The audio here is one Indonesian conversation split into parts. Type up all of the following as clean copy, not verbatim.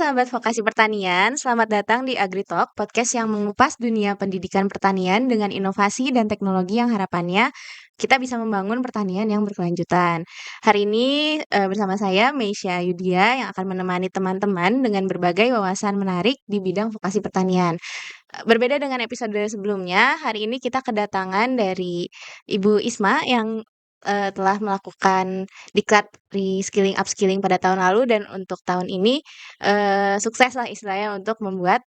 sahabat vokasi pertanian, selamat datang di AgriTalk, podcast yang mengupas dunia pendidikan pertanian dengan inovasi dan teknologi yang harapannya kita bisa membangun pertanian yang berkelanjutan. Hari ini bersama saya Meisya Yudia yang akan menemani teman-teman dengan berbagai wawasan menarik di bidang vokasi pertanian. Berbeda dengan episode sebelumnya, hari ini kita kedatangan dari Ibu Isma yang telah melakukan diklat reskilling upskilling pada tahun lalu dan untuk tahun ini sukses lah istilahnya untuk membuat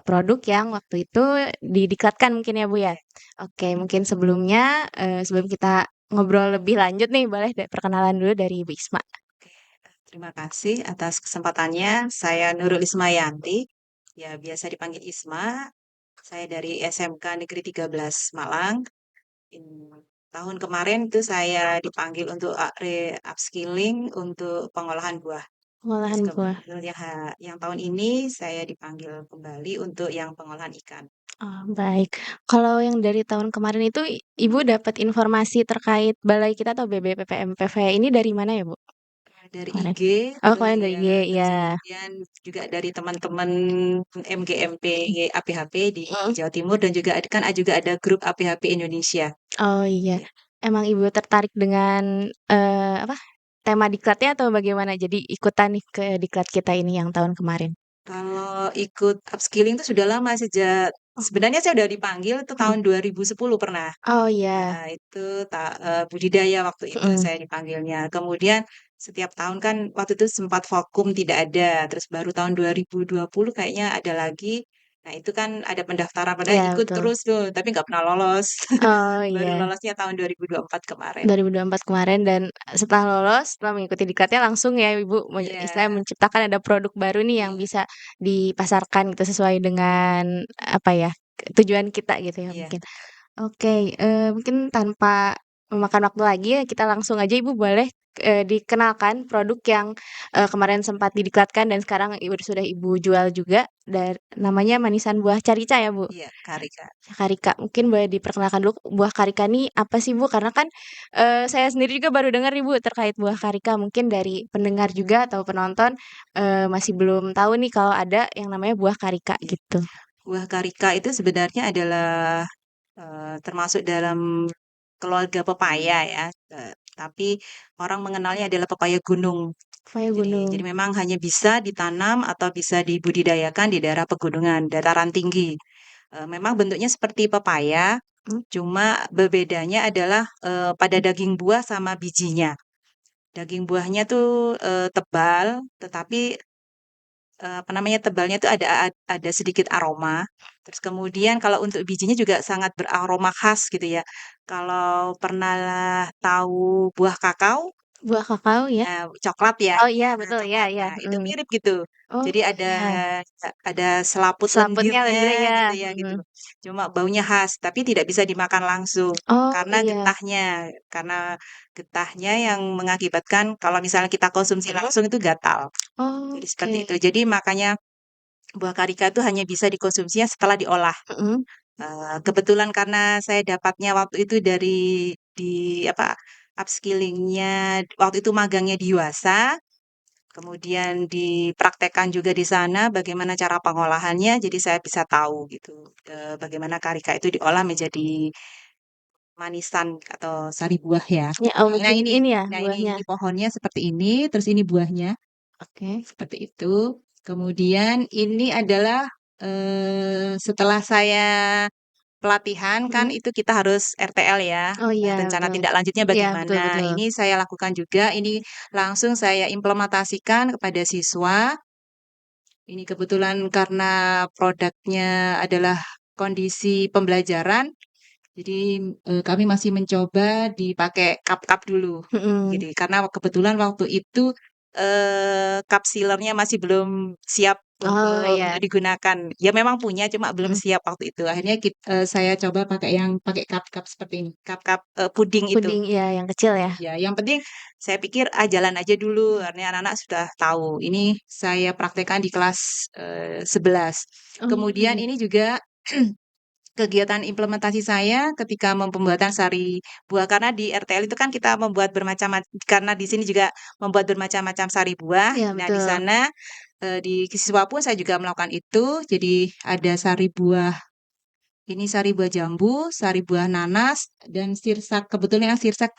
produk yang waktu itu didiklatkan mungkin ya Bu ya. Oke, mungkin sebelumnya sebelum kita ngobrol lebih lanjut nih, boleh perkenalan dulu dari Ibu Isma. Terima kasih atas kesempatannya. Saya Nurul Ismayanti, ya biasa dipanggil Isma. Saya dari SMK Negeri 13 Malang. Tahun kemarin itu saya dipanggil untuk upskilling untuk pengolahan buah. Terus Pengolahan buah. kemudian yang tahun ini saya dipanggil kembali untuk yang pengolahan ikan. Oh, baik. Kalau yang dari tahun kemarin itu Ibu dapat informasi terkait balai kita atau BBPPM ini dari mana ya, Bu? Dari Kemarin. IG, Oh, terus kemarin dari ya, IG, terus ya. kemudian juga dari teman-teman MGMP APHP di Mm. Jawa Timur dan juga kan juga ada grup APHP Indonesia. Oh iya. Ya. Emang Ibu tertarik dengan apa? Tema diklatnya atau bagaimana? Jadi ikutan nih ke diklat kita ini yang tahun kemarin. Kalau ikut upskilling itu sudah lama sejak Oh, sebenarnya saya udah dipanggil itu mm. tahun 2010 pernah. Oh iya. Nah, itu budidaya waktu itu Mm. saya dipanggilnya. Kemudian setiap tahun kan waktu itu sempat vakum tidak ada. Terus baru tahun 2020 kayaknya ada lagi. Nah, itu kan ada pendaftaran padahal Iya, ikut betul. terus tuh, tapi nggak pernah lolos. Oh Baru iya. lolosnya tahun 2024 kemarin. 2024 kemarin dan setelah lolos, setelah mengikuti diklatnya langsung ya Ibu istilahnya Iya, menciptakan ada produk baru nih yang iya, bisa dipasarkan gitu sesuai dengan apa ya, tujuan kita gitu ya iya. mungkin. Oke, mungkin tanpa memakan waktu lagi ya, kita langsung aja Ibu boleh, dikenalkan produk yang, kemarin sempat didiklatkan dan sekarang sudah Ibu jual juga namanya manisan buah carica ya, Bu? Iya, Karika. Karika, mungkin boleh diperkenalkan dulu buah karika nih apa sih, Bu? Karena kan, saya sendiri juga baru dengar nih, Bu, terkait buah Iya, karika. Mungkin dari pendengar juga atau penonton, masih belum tahu nih kalau ada yang namanya buah karika iya. gitu. Buah karika itu sebenarnya adalah termasuk dalam keluarga pepaya ya, tapi orang mengenalnya adalah pepaya gunung. Pepaya Jadi gunung. memang hanya bisa ditanam atau bisa dibudidayakan di daerah pegunungan, dataran tinggi. Memang bentuknya seperti pepaya, Mmm, cuma berbedanya adalah, pada daging buah sama bijinya. Daging buahnya tuh, tebal, tetapi apa namanya, tebalnya itu ada sedikit aroma, terus kemudian kalau untuk bijinya juga sangat beraroma khas gitu ya. Kalau pernah tahu buah kakao, buah kakao ya? ya coklat ya, Oh iya, nah betul, iya coklat. iya, Nah itu mhm. mirip gitu. Oh Jadi iya, ada selaput selaputnya lendirnya lendirnya ya, gitu ya gitu. mhm. Cuma baunya khas, tapi tidak bisa dimakan langsung Oh karena iya, getahnya, karena getahnya yang mengakibatkan kalau misalnya kita konsumsi langsung itu gatal. Jadi seperti oke, itu. Jadi makanya buah karika itu hanya bisa dikonsumsinya setelah diolah. mhm. Kebetulan karena saya dapatnya waktu itu di apa, upskilling-nya waktu itu magangnya di Yuasa, kemudian dipraktekkan juga di sana bagaimana cara pengolahannya, jadi saya bisa tahu gitu, bagaimana karika itu diolah menjadi manisan atau sari buah ya. Ya, oh Nah mungkin ini ini ya nah ini buahnya? ini pohonnya seperti ini, terus ini buahnya. Oke. Seperti itu. Kemudian ini adalah, setelah saya pelatihan kan Mhm. itu kita harus RTL ya, Oh iya, rencana betul. tindak lanjutnya Iya, betul bagaimana. betul. Ini saya lakukan juga, ini langsung saya implementasikan kepada siswa. Ini kebetulan karena produknya adalah kondisi pembelajaran, jadi, kami masih mencoba dipakai cup-cup dulu, Mhm. gitu. Karena kebetulan waktu itu, cup sealer-nya masih belum siap Oh untuk iya, digunakan. Ya memang punya, cuma belum mhm. siap waktu itu. Akhirnya saya coba pakai yang pakai cup-cup seperti ini, cup-cup, puding itu. Puding iya yang kecil ya? Ya, yang penting saya pikir, jalan aja dulu, karena anak-anak sudah tahu. Ini saya praktekkan di kelas, 11. Oh Kemudian iya. ini juga kegiatan implementasi saya ketika pembuatan sari buah, karena di RTL itu kan kita membuat karena di sini juga membuat bermacam-macam sari buah. Iya Nah, di betul. sana di siswa pun saya juga melakukan itu. Jadi ada sari buah jambu, sari buah nanas, dan sirsak. Kebetulan yang sirsak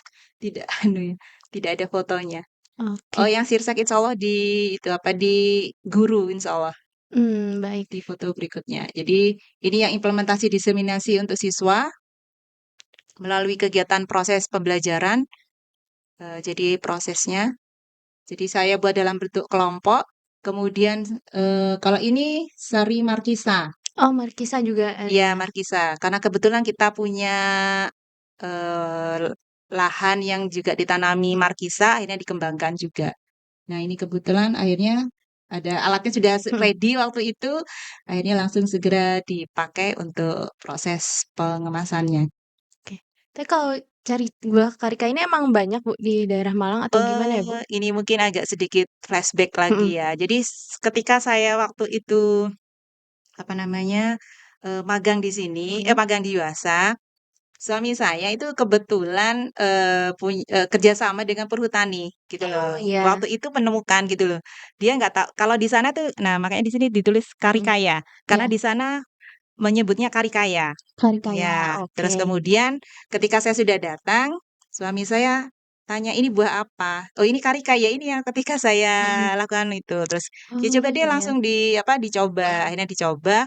tidak anu ya, tidak ada fotonya. Oh, Oke. yang sirsak insya Allah di itu apa di guru insya Allah Baik. di foto berikutnya. Jadi ini yang implementasi diseminasi untuk siswa melalui kegiatan proses pembelajaran. Jadi prosesnya, jadi saya buat dalam bentuk kelompok. Kemudian kalau ini sari markisa, Oh, markisa juga ya ada. markisa, karena kebetulan kita punya eh, lahan yang juga ditanami markisa, akhirnya dikembangkan juga. Nah, ini kebetulan akhirnya ada alatnya sudah Mhm, ready waktu itu, akhirnya langsung segera dipakai untuk proses pengemasannya. oke. Tapi kalau cari buah karika ini emang banyak Bu di daerah Malang atau gimana ya Bu? Ini mungkin agak sedikit flashback lagi Mhm, ya. Jadi ketika saya waktu itu apa namanya magang di sini, mhm. magang di Yuasa, suami saya itu kebetulan kerjasama dengan perhutani gitu loh. Oh iya, Waktu itu menemukan gitu loh. Dia nggak tahu kalau di sana tuh, nah makanya di sini ditulis mhm, karikaya karena iya, di sana menyebutnya karikaya. karikaya, Ya, oke. terus kemudian ketika saya sudah datang, suami saya tanya, "Ini buah apa?" "Oh, ini karika ya, ini yang ketika saya Mhm. lakukan itu." Terus, "Ya Oh coba deh iya, langsung dicoba." Akhirnya dicoba,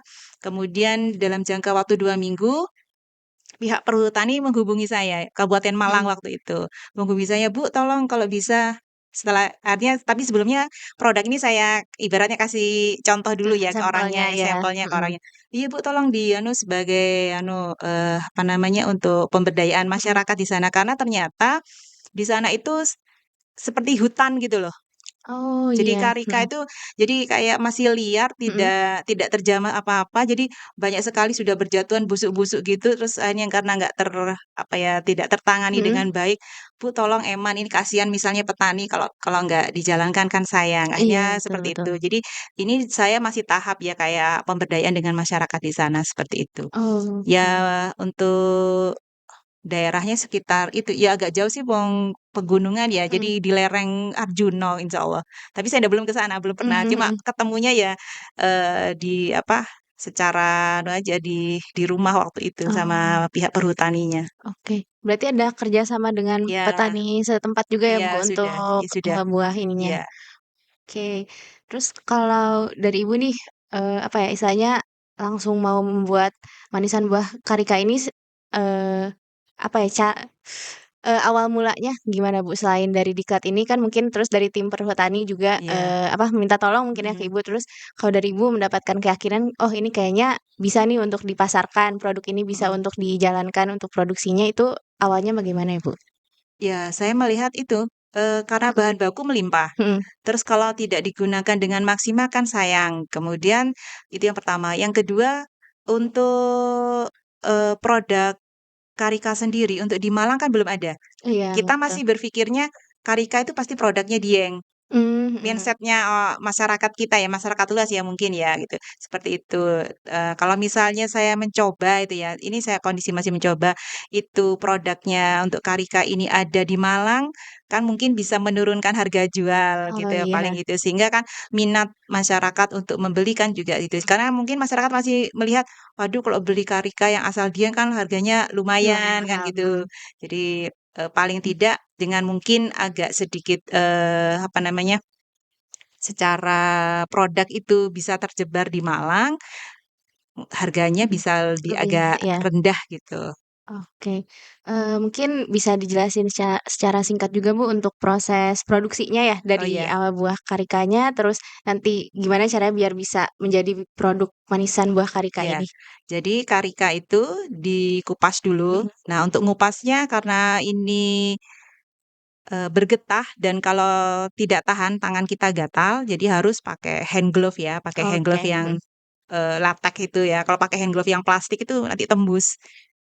kemudian dalam jangka waktu 2 minggu, pihak perhutani menghubungi saya, Kabupaten Malang mhm, waktu itu. Menghubungi saya, "Bu, tolong kalau bisa," setelah artinya tapi sebelumnya produk ini saya ibaratnya kasih contoh dulu ya ke sampelnya orangnya, ya, sampelnya ke mhm, orangnya. "Iya, Bu, tolong sebagai apa namanya, untuk pemberdayaan mhm. masyarakat di sana." Karena ternyata di sana itu seperti hutan gitu loh. Oh Jadi iya, karika mhm, itu jadi kayak masih liar, mhm, tidak tidak terjamah apa-apa, jadi banyak sekali sudah berjatuhan busuk-busuk gitu, terus akhirnya karena nggak apa ya, tidak tertangani mhm. dengan baik, "Bu, tolong eman, ini kasihan misalnya petani kalau kalau nggak dijalankan kan sayang." Iya, Akhirnya betul seperti betul. itu. Jadi ini saya masih tahap ya kayak pemberdayaan dengan masyarakat di sana, seperti itu. Oke, Ya untuk daerahnya sekitar itu, ya agak jauh sih pegunungan ya, mhm, jadi di lereng Arjuno insyaallah. Tapi saya belum ke sana, belum pernah, mhm cuma mhm. ketemunya ya, di apa, secara anu aja di rumah waktu itu Oh, sama pihak perhutaninya. oke. Berarti ada kerjasama dengan Ya, petani setempat juga ya iya Bu untuk, ya sudah, buah ininya? iya, Oke. Terus kalau dari Ibu nih, apa ya, istilahnya langsung mau membuat manisan buah karika ini apa ya, awal mulanya gimana, Bu? Selain dari diklat ini kan mungkin terus dari tim perhutani juga, iya, apa, minta tolong mungkin ya ke mhm, Ibu, terus kalau dari Ibu mendapatkan keyakinan, "Oh ini kayaknya bisa nih untuk dipasarkan, produk ini bisa mhm. untuk dijalankan untuk produksinya," itu awalnya bagaimana ya, Bu? Ya, saya melihat itu, karena Mhm, bahan baku melimpah. mhm. Terus kalau tidak digunakan dengan maksimal kan sayang. Kemudian itu yang pertama. Yang kedua, untuk, produk Karika sendiri untuk di Malang kan belum ada. Iya Kita betul. masih berpikirnya Karika itu pasti produknya Dieng. Mhm. Mindset-nya, masyarakat kita ya, masyarakat luas ya mungkin ya gitu, seperti itu. Kalau misalnya saya mencoba itu ya, ini saya kondisi masih mencoba, itu produknya untuk Karika ini ada di Malang, kan mungkin bisa menurunkan harga jual Oh gitu ya, iya. paling gitu. Sehingga kan minat masyarakat untuk membeli kan juga itu. Karena mungkin masyarakat masih melihat, "Waduh kalau beli Karika yang asal Dieng kan harganya Lumayan lumayan," kan mahal, gitu. Jadi, paling tidak dengan mungkin agak sedikit, apa namanya, secara produk itu bisa tersebar di Malang, harganya mhm, bisa lebih lebih agak iya, rendah gitu. oke. Mungkin bisa dijelasin secara singkat juga, Bu, untuk proses produksinya ya, Oh dari ya, awal buah karikanya, terus nanti gimana caranya biar bisa menjadi produk manisan buah karika ya. ini? Jadi karika itu dikupas dulu. Mhm, Nah, untuk ngupasnya karena ini, bergetah dan kalau tidak tahan tangan kita gatal, jadi harus pakai hand glove ya, pakai hand glove oke, yang, mhm, latex itu ya. Kalau pakai hand glove yang plastik itu nanti tembus.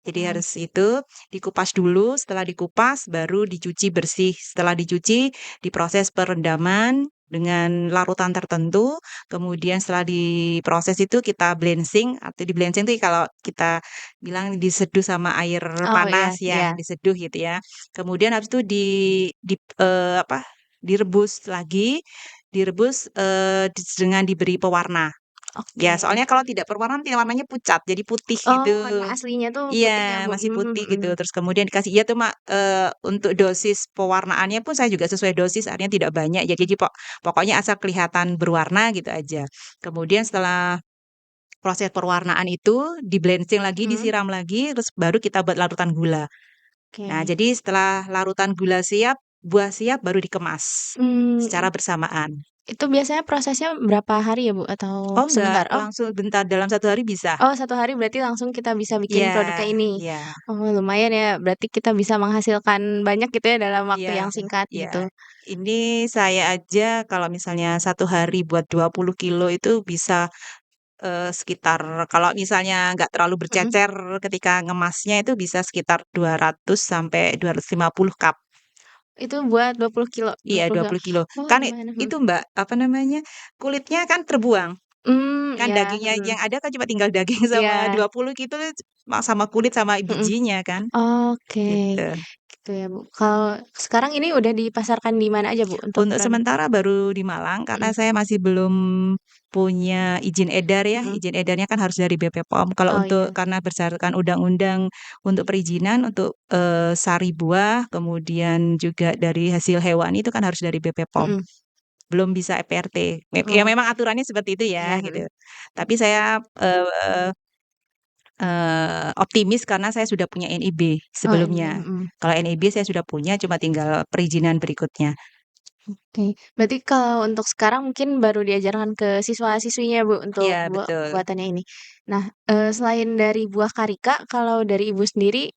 Jadi mhm. harus itu dikupas dulu, setelah dikupas baru dicuci bersih. Setelah dicuci, diproses perendaman dengan larutan tertentu, kemudian setelah diproses itu kita blensing atau di-blensing itu kalau kita bilang diseduh sama air Oh iya panas ya, iya, diseduh gitu ya. Kemudian habis itu apa, direbus lagi, direbus, dengan diberi pewarna. Ya, Oke. soalnya kalau tidak berwarna nanti warnanya pucat, jadi putih Oh, gitu. warna aslinya tuh putih ya, Iya, Bu? masih Mhm putih mhm. gitu, terus kemudian dikasih iya tuh, untuk dosis pewarnaannya pun saya juga sesuai dosis, artinya tidak banyak ya, jadi pokoknya asal kelihatan berwarna gitu aja. Kemudian setelah proses perwarnaan itu, di-blensing lagi, Mhm, disiram lagi, terus baru kita buat larutan gula. Nah, oke. jadi setelah larutan gula siap, buah siap, baru dikemas Mmm, secara bersamaan. itu biasanya prosesnya berapa hari ya, Bu? Atau Oh enggak, sebentar? Oh langsung bentar, dalam 1 hari bisa. oh 1 hari berarti langsung kita bisa bikin Iya, produknya ini? iya, Oh lumayan ya, berarti kita bisa menghasilkan banyak gitu ya dalam waktu iya, yang singkat iya. gitu? Ini saya aja kalau misalnya 1 hari buat 20 kilo itu bisa, sekitar kalau misalnya nggak terlalu Mhm, bercecer ketika ngemasnya itu bisa sekitar 200 sampai 250 cup. itu buat 20 kilo, Iya, 20 dua kilo. puluh kilo. Oh Kan lumayan, mhm. itu Mbak, apa namanya, kulitnya kan terbuang, kan Iya, dagingnya mhm. yang ada kan cuma tinggal daging sama Iya, 20 gitu sama kulit sama mhm. bijinya kan, Oke, gitu. gitu ya, Bu. Kalau sekarang ini udah dipasarkan di mana aja, Bu, untuk Untuk produk sementara baru di Malang karena mhm saya masih belum punya izin edar ya, mhm. izin edarnya kan harus dari BPOM. Kalau Oh untuk iya, karena berdasarkan undang-undang untuk perizinan untuk, sari buah, kemudian juga dari hasil hewan itu kan harus dari BPOM, mhm. belum bisa PRT. Ya Oh, memang aturannya seperti itu iya, ya, mhm. gitu. Tapi saya, optimis karena saya sudah punya NIB Oh NIB, sebelumnya. mhm. Kalau NIB saya sudah punya, cuma tinggal perizinan berikutnya. Oke, berarti kalau untuk sekarang mungkin baru diajarkan ke siswa-siswinya, Bu, untuk Iya, betul. pembuatannya ini. Nah, selain dari buah karika, kalau dari Ibu sendiri,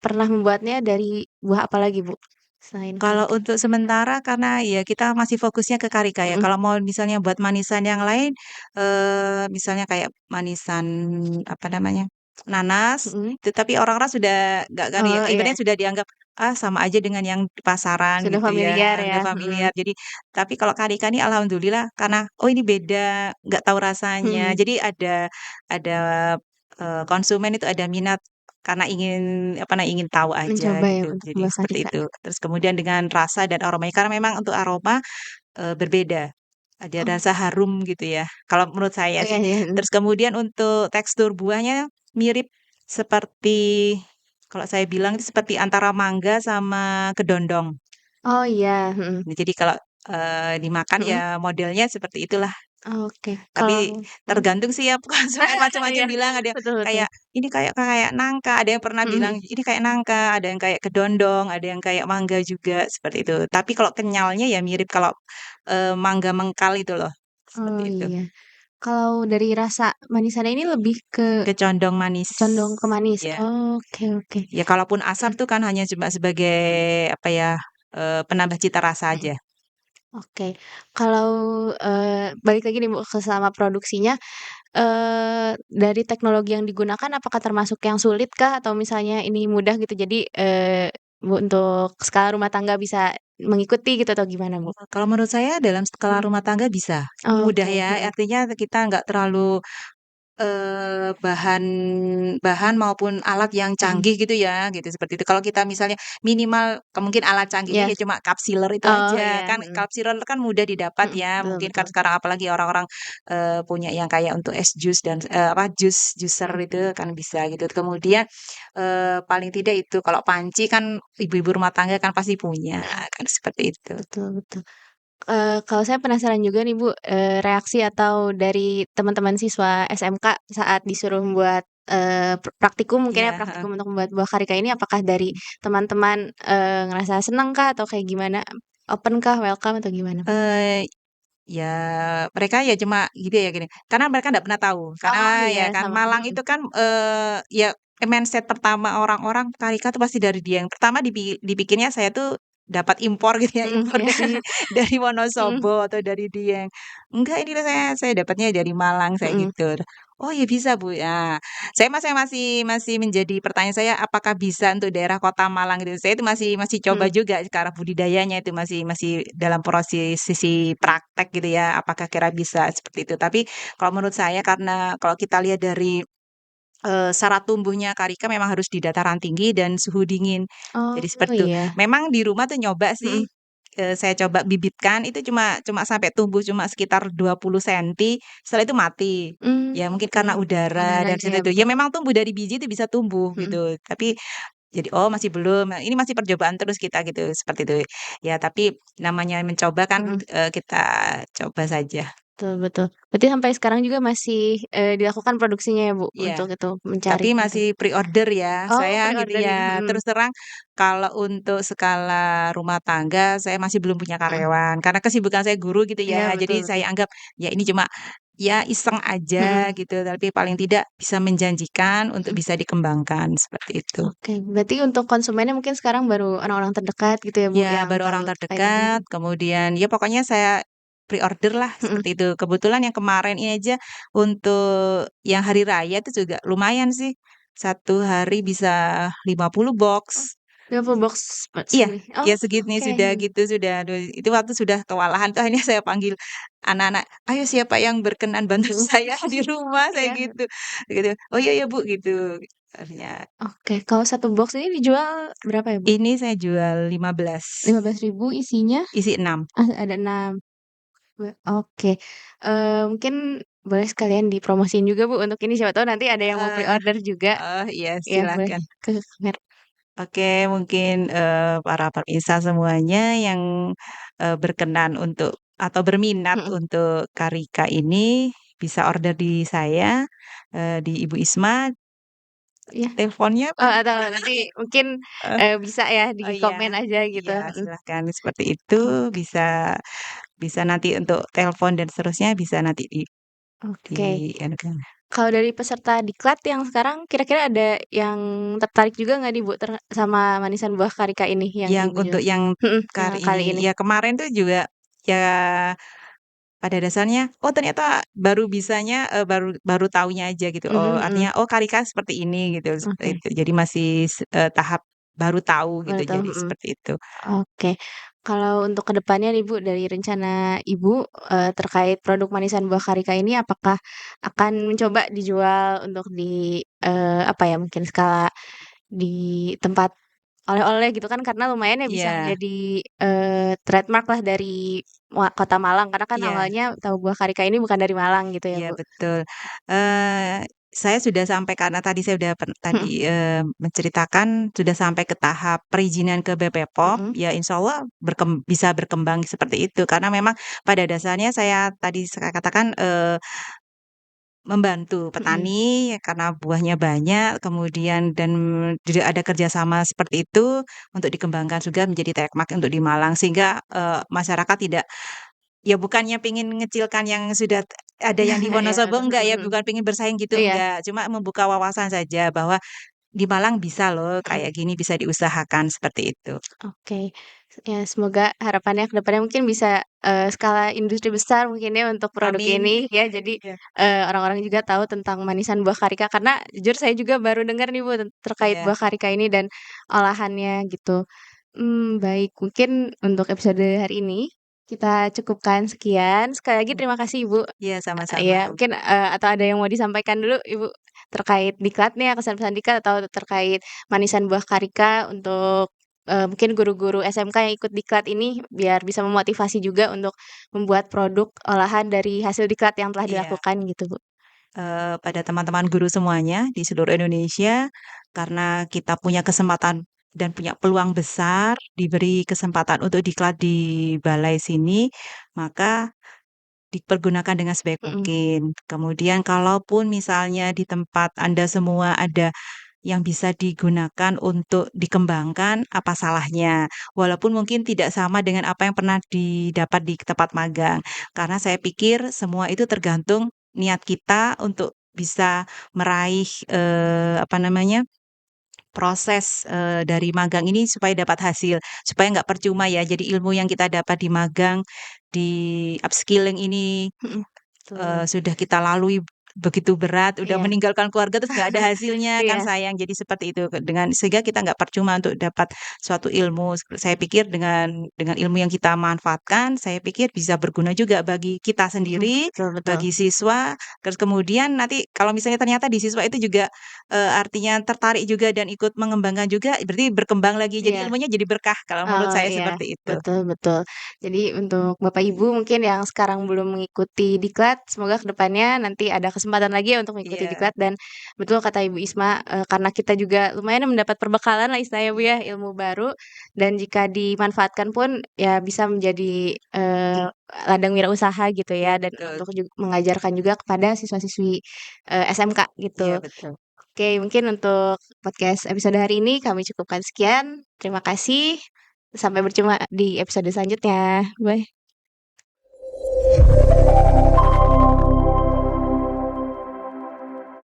pernah membuatnya dari buah apa lagi, Bu? Selain Kalau karika? untuk sementara karena ya kita masih fokusnya ke karika ya, Mhm kalau mau misalnya buat manisan yang lain, misalnya kayak manisan, apa namanya, nanas, mhm. itu tapi orang-orang sudah nggak kan ya, Oh iya, ibaratnya sudah dianggap, ah, sama aja dengan yang di pasaran sudah gitu familiar ya, ya? udah Mhm familiar. Jadi tapi kalau karika ini alhamdulillah karena, oh ini beda, nggak tahu rasanya, mhm. jadi ada, konsumen itu ada minat karena ingin, apa nah, ingin tahu aja Mencoba ya gitu, untuk jadi buah seperti karika? itu. Terus kemudian dengan rasa dan aromanya, karena memang untuk aroma, berbeda, ada Oh rasa harum gitu ya, kalau menurut saya oh iya sih. iya, mhm. Terus kemudian untuk tekstur buahnya mirip seperti kalau saya bilang itu seperti antara mangga sama kedondong. Oh iya, mhm Nah, jadi kalau, dimakan mhm. ya modelnya seperti itulah. Oke, kalau Tapi mhm. tergantung sih ya konsumen macam-macam Iya, bilang, ada yang betul betul. kayak, "Ini kayak kayak nangka," ada yang pernah Mhm bilang, mhm. "Ini kayak nangka," ada yang kayak kedondong, ada yang kayak mangga juga, seperti itu. Tapi kalau kenyalnya ya mirip kalau, mangga mengkal itu loh, seperti Oh itu. iya. Kalau dari rasa manisannya ini lebih ke Kecondong manis. condong ke manis? Ya, Oke oke. ya kalaupun asam Mhm tuh kan hanya cuma sebagai apa ya, penambah cita rasa mhm. aja. Oke. Kalau, balik lagi nih Bu, ke selama produksinya, dari teknologi yang digunakan apakah termasuk yang sulit kah? Atau misalnya ini mudah gitu jadi, Bu, untuk skala rumah tangga bisa mengikuti gitu atau gimana Bu? Kalau menurut saya dalam skala Mhm. rumah tangga bisa, mudah Oke, ya, mhm artinya kita nggak terlalu bahan bahan maupun alat yang mhm. canggih gitu ya, gitu, seperti itu. Kalau kita misalnya minimal mungkin alat canggihnya Iya. ya cuma cup sealer itu Oh aja, iya, kan mhm cup sealer kan mudah didapat mhm. ya, Betul mungkin kan betul. sekarang apalagi orang-orang, punya yang kayak untuk es jus dan, apa, jus juicer Mhm. itu kan bisa gitu. Kemudian, paling tidak itu kalau panci kan ibu-ibu rumah tangga kan pasti punya, Mhm. kan seperti itu. Betul betul. Kalau saya penasaran juga nih Bu, reaksi atau dari teman-teman siswa SMK saat disuruh membuat, praktikum mungkin ya, Iya, heeh. praktikum untuk membuat buah karika ini apakah dari teman-teman, ngerasa senang kah atau kayak gimana? Open kah, welcome atau gimana? Eee Ya, mereka ya cuma gitu ya gini, karena mereka nggak pernah tahu, Oh karena iya ya kan sama Malang mhm itu kan, ya mindset pertama orang-orang Karika tuh pasti dari Dieng. Pertama dipikirnya saya tuh dapat impor gitu ya, mhm, impor iya, dari mhm Wonosobo atau dari Dieng. Enggak, ini saya dapatnya dari Malang, saya mhm gitu. "Oh ya bisa Bu," ya. Saya masih masih menjadi pertanyaan saya apakah bisa untuk daerah kota Malang gitu. Saya itu masih masih coba mhm. juga ke arah budidayanya itu masih masih dalam proses sisi praktek gitu ya, apakah kira bisa seperti itu. Tapi kalau menurut saya karena kalau kita lihat dari, syarat tumbuhnya karika memang harus di dataran tinggi dan suhu dingin. Jadi Oh seperti itu. iya, Memang di rumah tuh nyoba mhm sih, saya coba bibitkan itu cuma cuma sampai tumbuh cuma sekitar 20 senti, setelah itu mati. Ya mungkin Oke. karena udara Udara dan aja situ ya, itu. Bu? Ya memang tumbuh dari biji itu bisa tumbuh Mhm. gitu, tapi jadi, "Oh masih belum, nah ini masih percobaan terus kita," gitu, seperti itu. Ya tapi namanya mencoba kan, Mhm. kita coba saja. Betul betul. Berarti sampai sekarang juga masih, dilakukan produksinya ya, Bu, Iya. untuk itu, mencari Tapi konten? masih pre-order ya, Oh, saya gitu pre-order ya? ya. Mhm Terus terang kalau untuk skala rumah tangga, saya masih belum punya mhm. karyawan, karena kesibukan saya guru gitu Iya, ya. betul Jadi betul. saya anggap, ya ini cuma, ya iseng Mhm aja gitu, tapi paling tidak bisa menjanjikan untuk mhm. bisa dikembangkan, seperti itu. Oke, berarti untuk konsumennya mungkin sekarang baru orang-orang terdekat gitu ya, Bu, Ya, yang baru tahu orang terkait ini? terdekat, kemudian ya pokoknya saya pre-order lah, Mhm. seperti itu. Kebetulan yang kemarin ini aja untuk yang hari raya itu juga lumayan sih, satu hari bisa 50 Oh, box. 50 box Iya, segini? Oh, ya segini oke, sudah gitu, sudah aduh itu waktu sudah kewalahan tuh akhirnya saya panggil anak-anak, "Ayo siapa yang berkenan bantu mhm. saya di rumah?" Saya Iya. gitu, gitu. "Oh iya ya Bu," gitu. Akhirnya Oke, kalau satu box ini dijual berapa ya, Bu? ini saya jual 15, 15.000 isinya? isi 6. Ada 6. Oke, mungkin boleh sekalian dipromosiin juga, Bu, untuk ini, siapa tahu nanti ada yang mau Eee, pre-order juga. oh iya Ya boleh silakan. ke Oke, mungkin, para pemirsa semuanya yang, berkenan untuk atau berminat mhm, untuk Karika ini bisa order di saya, di Ibu Isma, iya. teleponnya apa? Oh, atau nanti mungkin, Eee, bisa ya di oh iya komen aja gitu, iya mhm. silahkan seperti itu, Oke bisa bisa nanti untuk telepon dan seterusnya bisa nanti di oke. anukan. Kalau dari peserta diklat yang sekarang kira-kira ada yang tertarik juga nggak nih, Bu, sama manisan buah karika ini yang Yang Ibu untuk jual? yang Mhm, yang kali kali ini ini? ya kemarin tuh juga ya pada dasarnya, oh ternyata baru bisanya, baru baru taunya aja gitu, Mhm oh mhm. artinya, oh Karika seperti ini gitu, seperti Oke, itu. Jadi masih tahap baru tahu gitu, baru tahu, jadi mhm. seperti itu. Oke. Kalau untuk ke depannya nih, Bu, dari rencana Ibu, terkait produk manisan buah karika ini apakah akan mencoba dijual untuk di, apa ya, mungkin skala di tempat oleh-oleh gitu kan, karena lumayan ya bisa Iya menjadi, trademark-lah dari kota Malang, karena kan iya awalnya tahu buah karika ini bukan dari Malang gitu ya, iya Bu? betul. Saya sudah sampai karena tadi saya udah tadi, Mhm menceritakan sudah sampai ke tahap perizinan ke BPOM, mhm ya insyaallah bisa berkembang seperti itu. Karena memang pada dasarnya saya katakan, membantu mhm petani karena buahnya banyak, kemudian dan juga ada kerjasama seperti itu untuk dikembangkan juga menjadi trademark untuk di Malang sehingga, masyarakat tidak ya bukannya pengen mengecilkan yang sudah ada yang di iya, Wonosobo enggak ya, mhm mhm. bukan pengen bersaing gitu Iya. enggak, cuma membuka wawasan saja bahwa di Malang bisa loh Mhm. kayak gini, bisa diusahakan seperti itu. Oke, ya semoga harapannya ke depannya mungkin bisa, skala industri besar mungkin ya untuk produk Amin. ini ya jadi, Iya orang-orang juga tahu tentang manisan buah karika karena jujur saya juga baru dengar nih Bu terkait iya buah karika ini dan olahannya gitu. Baik mungkin untuk episode hari ini kita cukupkan sekian, sekali lagi terima kasih Ibu, iya sama-sama. ya mungkin, atau ada yang mau disampaikan dulu Ibu terkait diklatnya, kesan-pesan diklat atau terkait manisan buah karika untuk mungkin guru-guru SMK yang ikut diklat ini biar bisa memotivasi juga untuk membuat produk olahan dari hasil diklat yang telah Iya. dilakukan gitu, Bu. Pada teman-teman guru semuanya di seluruh Indonesia, karena kita punya kesempatan dan punya peluang besar diberi kesempatan untuk diklat di balai sini, maka dipergunakan dengan sebaik Mhm mungkin. Kemudian kalaupun misalnya di tempat Anda semua ada yang bisa digunakan untuk dikembangkan, apa salahnya? Walaupun mungkin tidak sama dengan apa yang pernah didapat di tempat magang. Karena saya pikir semua itu tergantung niat kita untuk bisa meraih, apa namanya, proses, dari magang ini supaya dapat hasil, supaya nggak percuma ya. Jadi ilmu yang kita dapat di magang, di upskilling ini mhm, betul. Sudah kita lalui begitu berat, udah Iya. meninggalkan keluarga terus nggak ada hasilnya, kan Iya. sayang. Jadi seperti itu, dengan sehingga kita nggak percuma untuk dapat suatu ilmu. Saya pikir dengan ilmu yang kita manfaatkan, saya pikir bisa berguna juga bagi kita sendiri, Betul betul. bagi siswa, terus kemudian nanti kalau misalnya ternyata di siswa itu juga, artinya tertarik juga dan ikut mengembangkan juga, berarti berkembang lagi. Jadi Iya. ilmunya jadi berkah kalau menurut Oh, saya iya, seperti itu. betul betul. Jadi untuk Bapak Ibu mungkin yang sekarang belum mengikuti diklat, semoga ke depannya nanti ada kesempatan lagi ya untuk mengikuti Iya, diklat dan betul kata Ibu Isma, karena kita juga lumayan mendapat perbekalan lah istilahnya Bu ya, ilmu baru dan jika dimanfaatkan pun ya bisa menjadi, ladang wirausaha gitu iya ya dan betul. untuk mengajarkan juga kepada siswa-siswi, SMK Iya gitu. betul. Oke, mungkin untuk podcast episode hari ini kami cukupkan sekian. Terima kasih. Sampai berjumpa di episode selanjutnya. Bye.